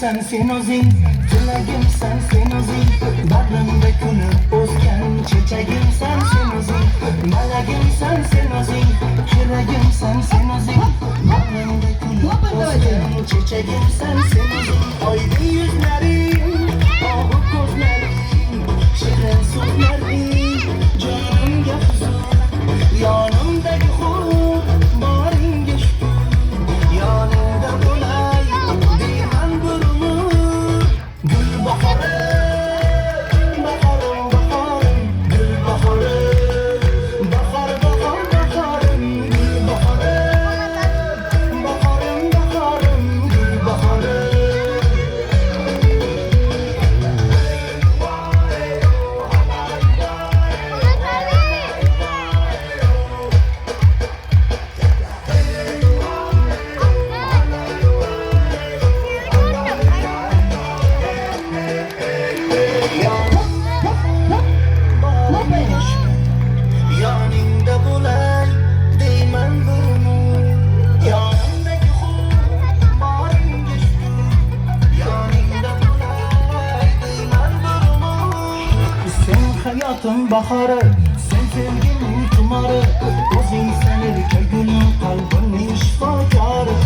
Sensin o'zing, tilagim sensin o'zing, bag'rimda kulib o'sgan chechagim sensin o'zing, malagim sensin o'zing, kiragim sensin o'zing, bag'rimda kulib o'sgan chechagim sensin o'zing. Oydin yuzlaring, ohu ko'zlaring, shirin so'zlaring, jonimga huzur, yonimdagi hur, boringga shukur, yoningda bo'lay deyman bir umr. Gul bahori, bahorim, bahorim, gul bahori, bahor, bahor, bahorim, gul bahori, bahorim, bahorim, gul bahori. Yoningda bo'lay deyman bir umr, yonimdagi hur, boringga shukur, yoningda bo'lay deyman bir umr. Sen hayotim bahori, sen sevgimning tumori, o'zing sanirka gulim, qalbimning shifokori.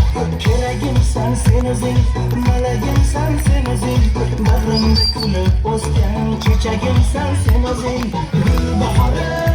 Keragim sensin o'zing, malagim sensin o'zing, bag'rimda kulib o'sgan chechagim sensin o'zing. Gul bahori